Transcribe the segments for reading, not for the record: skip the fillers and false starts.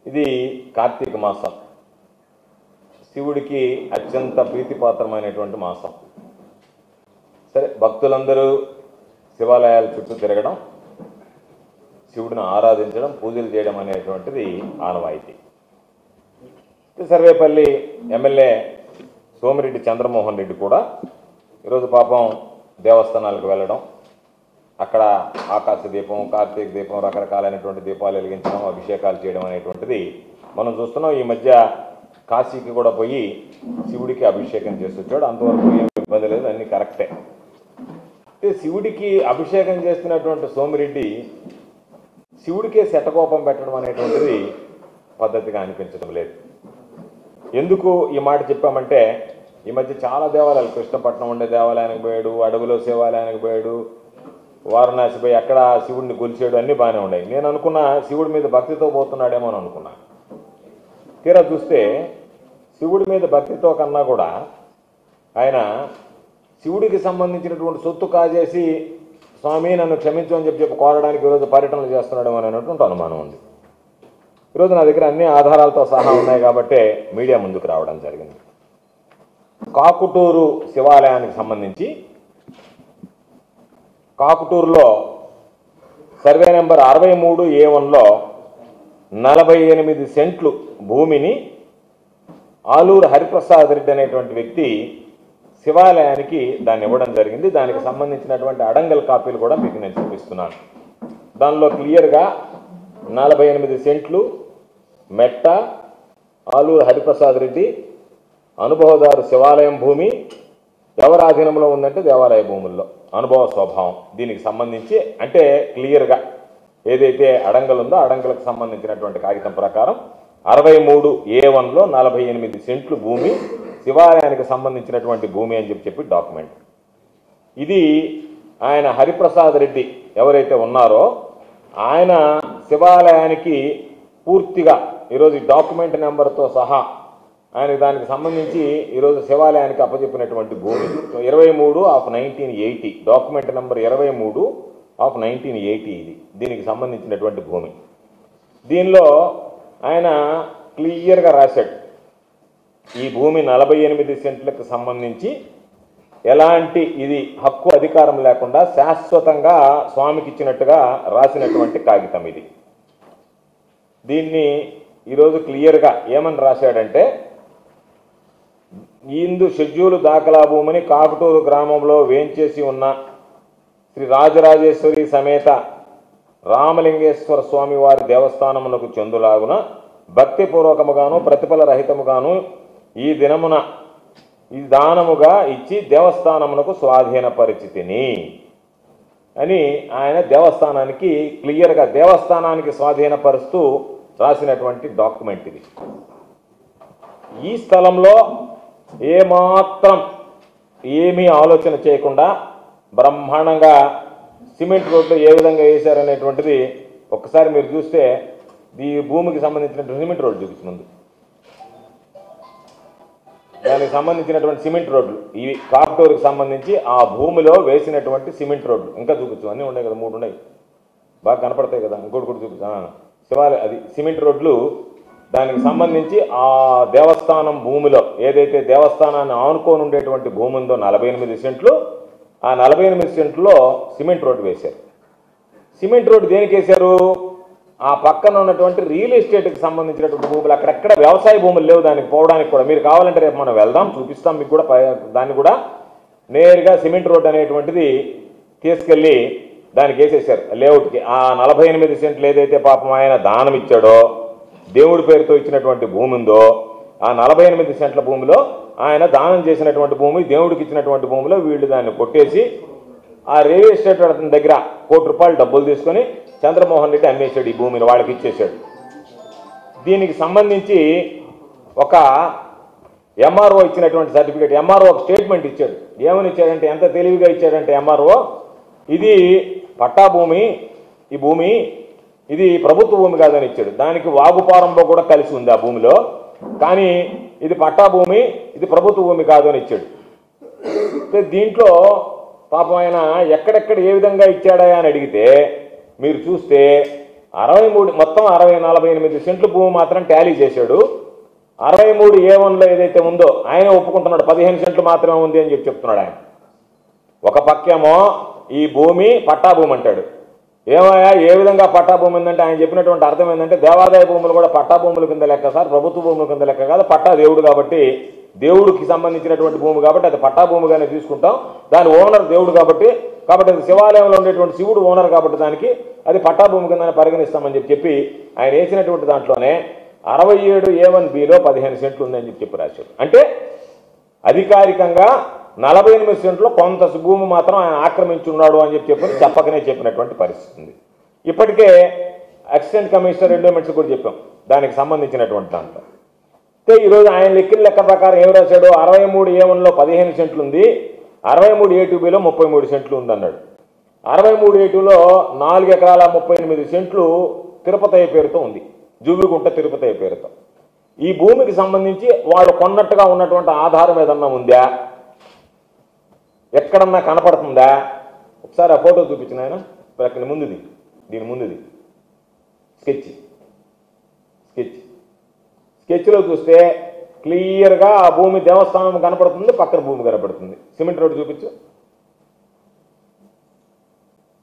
ఇది కార్తీక మాసం, శివుడికి అత్యంత ప్రీతిపాత్రమైనటువంటి మాసం. సరే, భక్తులందరూ శివాలయాల చుట్టూ తిరగడం, శివుడిని ఆరాధించడం, పూజలు చేయడం అనేటువంటిది ఆనవాయితీ. సర్వేపల్లి ఎమ్మెల్యే సోమిరెడ్డి చంద్రమోహన్ రెడ్డి కూడా ఈరోజు పాపం దేవస్థానాలకు వెళ్ళడం, అక్కడ ఆకాశ దీపం, కార్తీక దీపం, రకరకాలైనటువంటి దీపాలు వెలిగించడం, అభిషేకాలు చేయడం అనేటువంటిది మనం చూస్తున్నాం. ఈ మధ్య కాశీకి కూడా పోయి శివుడికి అభిషేకం చేసి వచ్చాడు. అంతవరకు ఏం ఇబ్బంది లేదు, అన్నీ కరెక్టే. శివుడికి అభిషేకం చేస్తున్నటువంటి సోమిరెడ్డి శివుడికే శతకోపం పెట్టడం అనేటువంటిది పద్ధతిగా అనిపించడం లేదు. ఎందుకు ఈ మాట చెప్పామంటే, ఈ మధ్య చాలా దేవాలయాలు, కృష్ణపట్నం ఉండే దేవాలయానికి పోయాడు, అడవిలో శివాలయానికి పోయాడు, వారణాసి పోయి అక్కడ శివుడిని కొలిచాడు, అన్నీ బాగానే ఉన్నాయి. నేను అనుకున్నా శివుడి మీద భక్తితో పోతున్నాడేమో అని అనుకున్నా. తీరా చూస్తే శివుడి మీద భక్తితో కన్నా కూడా ఆయన శివుడికి సంబంధించినటువంటి సొత్తు కాజేసి స్వామి నన్ను క్షమించు అని చెప్పి కోరడానికి ఈరోజు పర్యటనలు చేస్తున్నాడేమో అనేటువంటి అనుమానం ఉంది. ఈరోజు నా దగ్గర అన్ని ఆధారాలతో సహా ఉన్నాయి కాబట్టి మీడియా ముందుకు రావడం జరిగింది. కాకుటూరు శివాలయానికి సంబంధించి కాకుటూరులో సర్వే నెంబర్ 63A1లో 48 సెంట్లు భూమిని ఆలూరు హరిప్రసాద్ రెడ్డి అనేటువంటి వ్యక్తి శివాలయానికి దాన్ని ఇవ్వడం జరిగింది. దానికి సంబంధించినటువంటి అడంగల్ కాపీలు కూడా మీకు నేను చూపిస్తున్నాను. దానిలో క్లియర్గా 48 సెంట్లు మెట్ట, ఆలూరు హరిప్రసాద్ రెడ్డి అనుభవదారు శివాలయం భూమి ఎవరి ఆధీనంలో ఉందంటే దేవాలయ భూముల్లో అనుభవ స్వభావం. దీనికి సంబంధించి అంటే క్లియర్గా ఏదైతే అడంగల్ ఉందో అడంగలకు సంబంధించినటువంటి కాగితం ప్రకారం 63A1లో 48 సెంట్లు భూమి శివాలయానికి సంబంధించినటువంటి భూమి అని చెప్పి డాక్యుమెంట్. ఇది ఆయన హరిప్రసాద్ రెడ్డి ఎవరైతే ఉన్నారో ఆయన శివాలయానికి పూర్తిగా ఈరోజు డాక్యుమెంట్ నెంబర్తో సహా ఆయనకి దానికి సంబంధించి ఈరోజు శివాలయానికి అప్పచెప్పినటువంటి భూమి 23/1980, డాక్యుమెంట్ నెంబర్ 23/1980 ఇది దీనికి సంబంధించినటువంటి భూమి. దీనిలో ఆయన క్లియర్గా రాశాడు, ఈ భూమి 48 సెంట్లకు సంబంధించి ఎలాంటి ఇది హక్కు అధికారం లేకుండా శాశ్వతంగా స్వామికి ఇచ్చినట్టుగా రాసినటువంటి కాగితం ఇది. దీన్ని ఈరోజు క్లియర్గా ఏమని రాశాడంటే, ఇందు షెడ్యూలు దాఖలా భూమిని కాకుటూరు గ్రామంలో వేంచేసి ఉన్న శ్రీ రాజరాజేశ్వరి సమేత రామలింగేశ్వర స్వామి వారి దేవస్థానమునకు చెందులాగున భక్తిపూర్వకముగాను ప్రతిఫల రహితముగాను ఈ దినమున ఈ దానముగా ఇచ్చి దేవస్థానమునకు స్వాధీన పరిచితిని అని ఆయన దేవస్థానానికి క్లియర్గా దేవస్థానానికి స్వాధీనపరుస్తూ రాసినటువంటి డాక్యుమెంట్ ఇది. ఈ స్థలంలో ఏమాత్రం ఏమీ ఆలోచన చేయకుండా బ్రహ్మాండంగా సిమెంట్ రోడ్లు ఏ విధంగా వేశారనేటువంటిది ఒక్కసారి మీరు చూస్తే ఈ భూమికి సంబంధించినటువంటి సిమెంట్ రోడ్లు చూపించినందు దానికి సంబంధించినటువంటి సిమెంట్ రోడ్లు ఇవి కాకుటూరుకి సంబంధించి ఆ భూమిలో వేసినటువంటి సిమెంట్ రోడ్లు ఇంకా చూపించు, అన్నీ ఉన్నాయి కదా, 3 ఉన్నాయి, బాగా కనపడతాయి కదా, ఇంకోటి కూడా చూపించు. శివాలయ అది సిమెంట్ రోడ్లు దానికి సంబంధించి ఆ దేవస్థానం భూమిలో ఏదైతే దేవస్థానాన్ని ఆనుకొని ఉండేటువంటి భూమి ఉందో 48 సెంట్లు, ఆ 48 సెంట్లో సిమెంట్ రోడ్డు వేశారు. సిమెంట్ రోడ్డు దేనికి వేశారు? ఆ పక్కన ఉన్నటువంటి రియల్ ఎస్టేట్కి సంబంధించినటువంటి భూములు, అక్కడెక్కడ వ్యవసాయ భూములు లేవు దానికి పోవడానికి కూడా. మీరు కావాలంటే రేపు మనం వెళ్దాం, చూపిస్తాం మీకు కూడా. దాన్ని కూడా నేరుగా సిమెంట్ రోడ్డు అనేటువంటిది తీసుకెళ్ళి దానికి వేసేసారు లేఅవుట్కి. ఆ 48 సెంట్లు ఏదైతే పాపం ఆయన దానం ఇచ్చాడో, దేవుడి పేరుతో ఇచ్చినటువంటి భూమి ఉందో, ఆ 48 సెంట్ల భూమిలో ఆయన దానం చేసినటువంటి భూమి, దేవుడికి ఇచ్చినటువంటి భూమిలో వీళ్ళు దాన్ని కొట్టేసి ఆ రియల్ ఎస్టేట్ అతని దగ్గర ₹1 కోటి డబ్బులు తీసుకొని చంద్రమోహన్ రెడ్డి అమ్మేశాడు, ఈ భూమిని వాళ్ళకి ఇచ్చేసాడు. దీనికి సంబంధించి ఒక ఎంఆర్ఓ ఇచ్చినటువంటి సర్టిఫికేట్, ఎంఆర్ఓ ఒక స్టేట్మెంట్ ఇచ్చాడు. ఏమని ఇచ్చాడంటే, ఎంత తెలివిగా ఇచ్చాడంటే ఎంఆర్ఓ, ఇది పట్టా భూమి, ఈ భూమి ఇది ప్రభుత్వ భూమి కాదని ఇచ్చాడు. దానికి వాగుపారంలో కూడా కలిసి ఉంది ఆ భూమిలో, కానీ ఇది పట్టా భూమి, ఇది ప్రభుత్వ భూమి కాదు అని ఇచ్చాడు. దీంట్లో పాపం ఆయన ఎక్కడెక్కడ ఏ విధంగా ఇచ్చాడా అని అడిగితే మీరు చూస్తే 63 మొత్తం 48 సెంట్లు భూమి మాత్రం టాలీ చేశాడు. 63A1లో ఏదైతే ఉందో ఆయన ఒప్పుకుంటున్నాడు 15 సెంట్లు మాత్రమే ఉంది అని చెప్తున్నాడు ఆయన. ఒక పక్కేమో ఈ భూమి పట్టా భూమి అంటాడు. ఏమయ్యా ఏ విధంగా పట్టా భూమి ఉందంటే ఆయన చెప్పినటువంటి అర్థం ఏంటంటే దేవాదాయ భూములు కూడా పట్టా భూముల కింద లెక్క సార్, ప్రభుత్వ భూముల కింద లెక్క కాదు, పట్టా దేవుడు కాబట్టి దేవుడికి సంబంధించినటువంటి భూమి కాబట్టి అది పట్టా భూమిగానే తీసుకుంటాం, దాని ఓనర్ దేవుడు కాబట్టి అది శివాలయంలో ఉండేటువంటి శివుడు ఓనర్ కాబట్టి దానికి అది పట్టా భూమి కింద పరిగణిస్తామని చెప్పి ఆయన వేసినటువంటి దాంట్లోనే 67A1Bలో 15 సెంట్లు ఉందని చెప్పి రాశాడు. అంటే అధికారికంగా 48 సెంట్లో కొంత భూమి మాత్రం ఆయన ఆక్రమించున్నాడు అని చెప్పకనే చెప్పినటువంటి పరిస్థితి ఉంది. ఇప్పటికే అసిస్టెంట్ కమిషనర్ ఎండోమెంట్స్ కూడా చెప్పాం దానికి సంబంధించినటువంటి దాంట్లో. అయితే ఈరోజు ఆయన లెక్క ప్రకారం ఏం రాశాడు, 63A1లో 15 సెంట్లు ఉంది, 63A2Bలో 33 సెంట్లు ఉందన్నాడు. 63A2లో 4 ఎకరాల 38 సెంట్లు తిరుపతి పేరుతో ఉంది, జూబిగుంట తిరుపతి పేరుతో. ఈ భూమికి సంబంధించి వాళ్ళు కొన్నట్టుగా ఉన్నటువంటి ఆధారం ఏదన్నా ఉందా, ఎక్కడన్నా కనపడుతుందా? ఒకసారి ఆ ఫోటో చూపించిన ఆయన అక్కడ ముందుది, దీని ముందుది స్కెచ్లో చూస్తే క్లియర్గా ఆ భూమి దేవస్థానం కనపడుతుంది, పక్కన భూమి కనపడుతుంది. సిమెంట్ రోడ్డు చూపించు.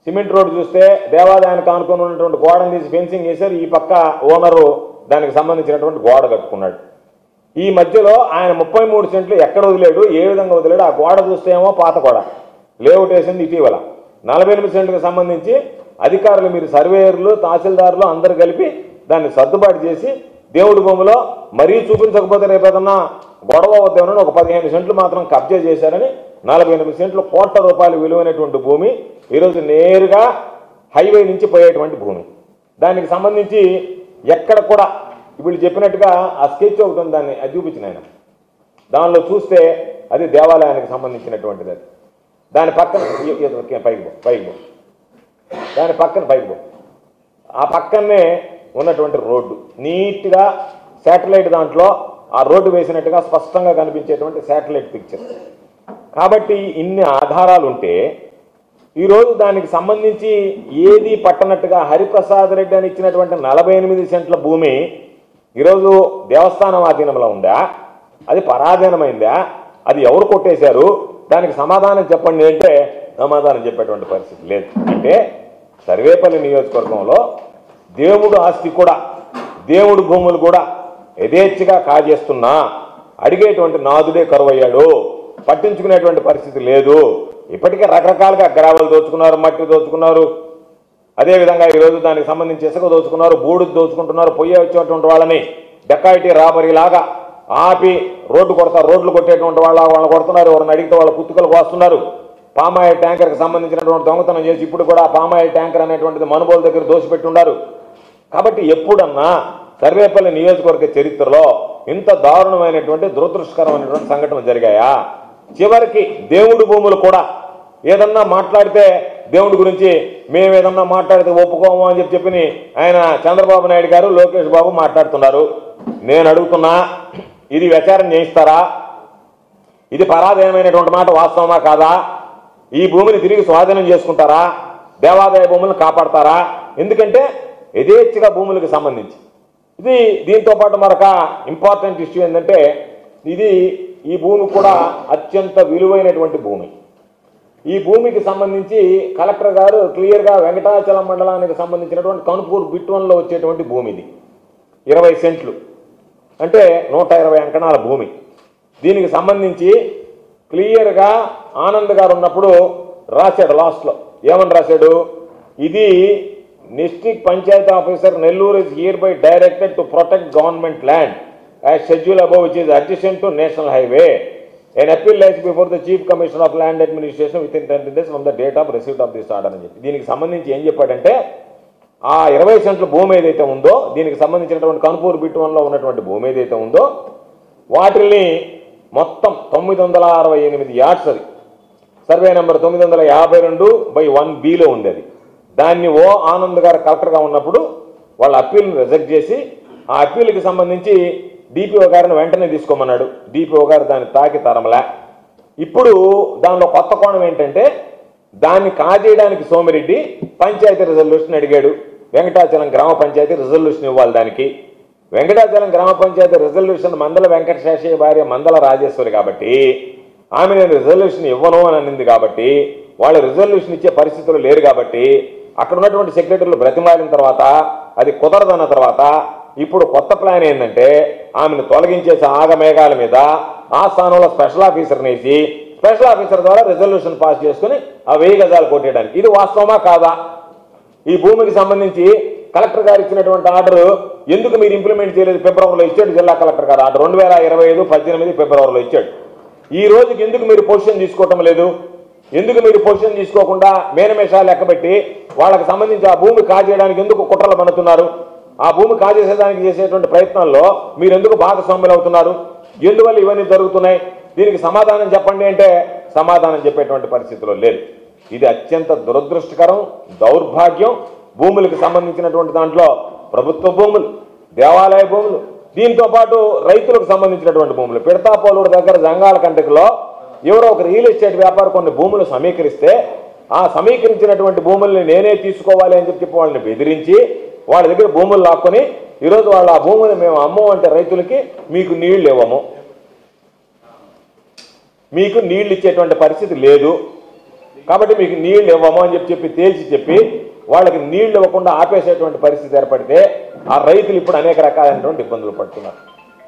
సిమెంట్ రోడ్డు చూస్తే దేవాలయానికి ఆనుకొని ఉన్నటువంటి గోడను తీసి ఫెన్సింగ్ చేశారు, ఈ పక్క ఓనరు దానికి సంబంధించినటువంటి గోడ కట్టుకున్నాడు. ఈ మధ్యలో ఆయన 33 సెంట్లు ఎక్కడ వదిలేడు, ఏ విధంగా వదిలేడు? ఆ గోడ చూస్తే ఏమో పాత గోడ లేఅవుట్ వేసింది ఇటీవల. 48 సెంట్లకు సంబంధించి అధికారులు మీరు సర్వేయర్లు తహసీల్దారులు అందరు కలిపి దాన్ని సర్దుబాటు చేసి దేవుడి భూమిలో మరీ చూపించకపోతే రేపేదన్నా గొడవ అవుతామని ఒక 15 సెంట్లు మాత్రం కబ్జా చేశారని 48 సెంట్లు కోట్ల రూపాయలు విలువైనటువంటి భూమి ఈరోజు నేరుగా హైవే నుంచి పోయేటువంటి భూమి. దానికి సంబంధించి ఎక్కడ కూడా వీళ్ళు చెప్పినట్టుగా ఆ స్కెచ్ ఒకటి ఉంది, దాన్ని అది చూపించిన ఆయన. దానిలో చూస్తే అది దేవాలయానికి సంబంధించినటువంటిది. అది దాని పక్కన దాని పక్కన పైకి ఆ పక్కనే ఉన్నటువంటి రోడ్డు నీట్గా శాటిలైట్ దాంట్లో ఆ రోడ్డు వేసినట్టుగా స్పష్టంగా కనిపించేటువంటి శాటిలైట్ పిక్చర్. కాబట్టి ఇన్ని ఆధారాలు ఉంటే ఈరోజు దానికి సంబంధించి ఏది పట్టనట్టుగా హరిప్రసాద్ రెడ్డి అని ఇచ్చినటువంటి 48 సెంట్ల భూమి ఈరోజు దేవస్థానం ఆధీనంలో ఉందా, అది పరాధీనమైందా, అది ఎవరు కొట్టేశారు, దానికి సమాధానం చెప్పండి అంటే సమాధానం చెప్పేటువంటి పరిస్థితి లేదు. అంటే సర్వేపల్లి నియోజకవర్గంలో దేవుడు ఆస్తి కూడా దేవుడు భూములు కూడా యథేచ్ఛగా కాజేస్తున్నా అడిగేటువంటి నాదుడే కరువయ్యాడు, పట్టించుకునేటువంటి పరిస్థితి లేదు. ఇప్పటికే రకరకాలుగా గ్రావెల్ దోచుకున్నారు, మట్టి దోచుకున్నారు, అదేవిధంగా ఈరోజు దానికి సంబంధించి ఇసుక దోచుకున్నారు, బూడిద దోచుకుంటున్నారు. పొయ్యి వచ్చేటువంటి వాళ్ళని డెకాయిటీ రాబరీ లాగా ఆపి రోడ్లు కొట్టేటువంటి వాళ్ళని కొడుతున్నారు, ఎవరిని అడిగితే వాళ్ళ కుత్తుకలు కోస్తున్నారు. పామాయిల్ ట్యాంకర్కి సంబంధించినటువంటి దొంగతనం చేసి ఇప్పుడు కూడా పామాయిల్ ట్యాంకర్ అనేటువంటిది మనుబోలు దగ్గర దోసిపెట్టున్నారు. కాబట్టి ఎప్పుడన్నా సర్వేపల్లి నియోజకవర్గ చరిత్రలో ఇంత దారుణమైనటువంటి దురదృష్టకరమైనటువంటి సంఘటనలు జరిగాయా? చివరికి దేవుడి భూములు కూడా ఏదన్నా మాట్లాడితే దేవుడి గురించి మేము ఏదన్నా మాట్లాడితే ఒప్పుకోము అని చెప్పి ఆయన చంద్రబాబు నాయుడు గారు లోకేష్ బాబు మాట్లాడుతున్నారు. నేను అడుగుతున్నా, ఇది విచారణ చేయిస్తారా? ఇది పరాధీనమైనటువంటి మాట వాస్తవమా కాదా? ఈ భూమిని తిరిగి స్వాధీనం చేసుకుంటారా? దేవాదాయ భూములను కాపాడతారా? ఎందుకంటే యథేచ్ఛగా భూములకు సంబంధించి ఇది దీంతో పాటు మరొక ఇంపార్టెంట్ ఇష్యూ ఏంటంటే ఈ భూమి కూడా అత్యంత విలువైనటువంటి భూమి. ఈ భూమికి సంబంధించి కలెక్టర్ గారు క్లియర్గా వెంకటాచలం మండలానికి సంబంధించినటువంటి కనుపూర్ బిట్వన్లో వచ్చేటువంటి భూమి ఇది 20 సెంట్లు అంటే 120 అంకణాల భూమి. దీనికి సంబంధించి క్లియర్గా ఆనంద్ గారు ఉన్నప్పుడు రాశాడు, లాస్ట్లో ఏమని రాశాడు, ఇది district panchayat officer Nellore is hereby directed to protect government land as scheduled above, which is adjacent to national highway. An appeal lies before the chief commissioner of land administration within 10 days from the date of receipt of this order అని చెప్పి దీనికి సంబంధించి ఏం చెప్పాడంటే ఆ 20 సెంట్ల భూమి ఏదైతే ఉందో దీనికి సంబంధించినటువంటి కనుపూర్ బిట్వన్లో ఉన్నటువంటి భూమి ఏదైతే ఉందో వాటిని మొత్తం 968 యార్డ్స్, అది సర్వే నెంబర్ 952/1Bలో ఉంది. అది దాన్ని ఆనంద్ గారు కలెక్టర్గా ఉన్నప్పుడు వాళ్ళ అప్పీల్ని రిజెక్ట్ చేసి ఆ అప్పీల్కి సంబంధించి డిపిఓ గారిని వెంటనే తీసుకోమన్నాడు. డిపిఓ గారు దాన్ని తాకి తరమలే. ఇప్పుడు దానిలో కొత్త కోణం ఏంటంటే దాన్ని కాజేయడానికి సోమిరెడ్డి పంచాయతీ రిజల్యూషన్ అడిగాడు. వెంకటాచలం గ్రామ పంచాయతీ రిజల్యూషన్ ఇవ్వాలి. దానికి వెంకటాచలం గ్రామ పంచాయతీ రిజల్యూషన్ మందల వెంకటశేషయ్య భార్య మందల రాజేశ్వరి కాబట్టి ఆమె నేను రిజల్యూషన్ ఇవ్వను అని అనింది కాబట్టి వాళ్ళు రిజల్యూషన్ ఇచ్చే పరిస్థితులు లేరు కాబట్టి అక్కడ ఉన్నటువంటి సెక్రటరీలు బ్రతిమాలిన తర్వాత అది కుదరదన్న తర్వాత ఇప్పుడు కొత్త ప్లాన్ ఏంటంటే ఆమెను తొలగించేసి ఆగమేఘాల మీద ఆ స్థానంలో స్పెషల్ ఆఫీసర్ని వేసి స్పెషల్ ఆఫీసర్ ద్వారా రిజల్యూషన్ పాస్ చేసుకుని ఆ 1000 గజాలు కొట్టేయడానికి. ఇది వాస్తవమా కాదా? ఈ భూమికి సంబంధించి కలెక్టర్ గారు ఇచ్చినటువంటి ఆర్డర్ ఎందుకు మీరు ఇంప్లిమెంట్ చేయలేదు? ఫిబ్రవరిలో ఇచ్చాడు జిల్లా కలెక్టర్ గారు ఆర్డర్ 2025 ఫిబ్రవరిలో ఇచ్చాడు. ఈ రోజుకి ఎందుకు మీరు పొజిషన్ తీసుకోవటం లేదు? ఎందుకు మీరు పొజిషన్ తీసుకోకుండా మేనమేషాలు లెక్కబెట్టి వాళ్ళకి సంబంధించి ఆ భూమి కాజేయడానికి ఎందుకు కుట్రలు పన్నుతున్నారు? ఆ భూమి కాజేసేదానికి చేసేటువంటి ప్రయత్నాల్లో మీరు ఎందుకు భాగస్వాములు అవుతున్నారు? ఎందువల్ల ఇవన్నీ జరుగుతున్నాయి? దీనికి సమాధానం చెప్పండి అంటే సమాధానం చెప్పేటువంటి పరిస్థితిలో లేదు. ఇది అత్యంత దురదృష్టకరం, దౌర్భాగ్యం. భూములకు సంబంధించినటువంటి దాంట్లో ప్రభుత్వ భూములు, దేవాలయ భూములు, దీంతో పాటు రైతులకు సంబంధించినటువంటి భూములు. పిడతాపోలూరు దగ్గర జంగాల కంటకులో ఎవరో ఒక రియల్ ఎస్టేట్ వ్యాపారి కొన్ని భూములు సమీకరిస్తే ఆ సమీకరించినటువంటి భూముల్ని నేనే తీసుకోవాలి అని చెప్పి వాళ్ళని బెదిరించి వాళ్ళ దగ్గర భూములు లాక్కొని ఈరోజు వాళ్ళు ఆ భూములు మేము అమ్మము అంటే రైతులకి మీకు నీళ్లు ఇవ్వము, మీకు నీళ్లు ఇచ్చేటువంటి పరిస్థితి లేదు కాబట్టి మీకు నీళ్లు ఇవ్వము అని చెప్పి తేల్చి చెప్పి వాళ్ళకి నీళ్లు ఇవ్వకుండా ఆపేసేటువంటి పరిస్థితి ఏర్పడితే ఆ రైతులు ఇప్పుడు అనేక రకాలైనటువంటి ఇబ్బందులు పడుతున్నారు.